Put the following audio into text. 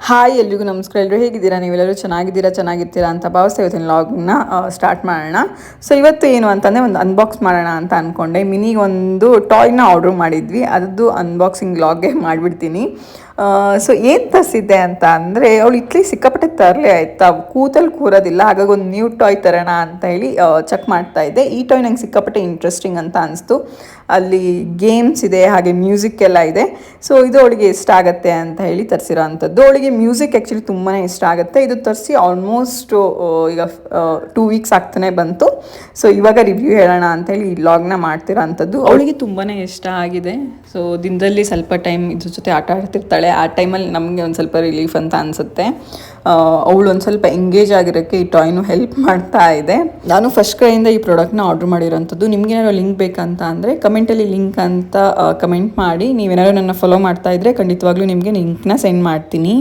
Hi ಎಲ್ರಿಗೂ ನಮಸ್ಕಾರ. ಎಲ್ಲರೂ ಹೇಗಿದ್ದೀರಾ? ನೀವೆಲ್ಲರೂ ಚೆನ್ನಾಗಿರ್ತೀರಾ ಅಂತ ಭಾವಿಸ್ತಾ ಇವತ್ತಿನ ಲಾಗ್ನ ಸ್ಟಾರ್ಟ್ ಮಾಡೋಣ. ಸೊ ಇವತ್ತು ಏನು ಅಂತಂದರೆ ಒಂದು ಅನ್ಬಾಕ್ಸ್ ಮಾಡೋಣ ಅಂತ ಅಂದ್ಕೊಂಡೆ. ಮಿನಿಗೆ ಒಂದು ಟಾಯ್ನ ಆರ್ಡ್ರ್ ಮಾಡಿದ್ವಿ, ಅದರದ್ದು ಅನ್ಬಾಕ್ಸಿಂಗ್ ಲಾಗ್ಗೆ ಮಾಡಿಬಿಡ್ತೀನಿ. ಸೊ ಏನು ತರಿಸಿದ್ದೆ ಅಂತ ಅಂದರೆ, ಅವಳು ಇಟ್ಲಿ ಸಿಕ್ಕಾಪಟ್ಟೆ ತರಲೆ ಆಯಿತಾ, ಕೂತಲ್ಲಿ ಕೂರೋದಿಲ್ಲ. ಹಾಗಾಗಿ ಒಂದು ನ್ಯೂ ಟಾಯ್ ತರೋಣ ಅಂತ ಹೇಳಿ ಚೆಕ್ ಮಾಡ್ತಾ ಇದ್ದೆ. ಈ ಟಾಯ್ ನಂಗೆ ಸಿಕ್ಕಾಪಟ್ಟೆ ಇಂಟ್ರೆಸ್ಟಿಂಗ್ ಅಂತ ಅನಿಸ್ತು. ಅಲ್ಲಿ ಗೇಮ್ಸ್ ಇದೆ, ಹಾಗೆ ಮ್ಯೂಸಿಕ್ ಎಲ್ಲ ಇದೆ. ಸೊ ಇದು ಅವಳಿಗೆ ಇಷ್ಟ ಆಗುತ್ತೆ ಅಂತ ಹೇಳಿ ತರಿಸಿರೋ ಅಂಥದ್ದು. ಅವಳಿಗೆ ಮ್ಯೂಸಿಕ್ ಆ್ಯಕ್ಚುಲಿ ತುಂಬಾ ಇಷ್ಟ ಆಗುತ್ತೆ. ಇದು ತರಿಸಿ ಆಲ್ಮೋಸ್ಟು ಈಗ 2 ವೀಕ್ಸ್ ಆಗ್ತಾನೆ ಬಂತು. ಸೊ ಇವಾಗ ರಿವ್ಯೂ ಹೇಳೋಣ ಅಂತ ಹೇಳಿ ಈ ಲಾಗ್ನ ಮಾಡ್ತಿರೋ ಅಂಥದ್ದು. ಅವಳಿಗೆ ತುಂಬಾ ಇಷ್ಟ ಆಗಿದೆ. ಸೊ ದಿನದಲ್ಲಿ ಸ್ವಲ್ಪ ಟೈಮ್ ಇದ್ರ ಜೊತೆ ಆಟ ಆಡ್ತಿರ್ತಾಳೆ. ಆ ಟೈಮಲ್ಲಿ ನಮಗೆ ಒಂದು ಸ್ವಲ್ಪ ರಿಲೀಫ್ ಅಂತ ಅನಿಸುತ್ತೆ. ಅವಳು ಒಂದು ಸ್ವಲ್ಪ ಎಂಗೇಜ್ ಆಗಿರೋಕ್ಕೆ ಈ ಟಾಯ್ನು ಹೆಲ್ಪ್ ಮಾಡ್ತಾ ಇದೆ. ನಾನು ಫಸ್ಟ್ ಕಡೆಯಿಂದ ಈ ಪ್ರಾಡಕ್ಟ್ನ ಆರ್ಡ್ರ್ ಮಾಡಿರೋಂಥದ್ದು. ನಿಮ್ಗೇನಾದ್ರು ಲಿಂಕ್ ಬೇಕಂತ ಅಂದರೆ ಕಮೆಂಟಲ್ಲಿ ಲಿಂಕ್ ಅಂತ ಕಮೆಂಟ್ ಮಾಡಿ. ನೀವೇನಾದ್ರು ನನ್ನ ಫಾಲೋ ಮಾಡ್ತಾ ಇದ್ದರೆ ಖಂಡಿತವಾಗ್ಲೂ ನಿಮಗೆ ಲಿಂಕ್ನ ಸೆಂಡ್ ಮಾಡ್ತೀನಿ.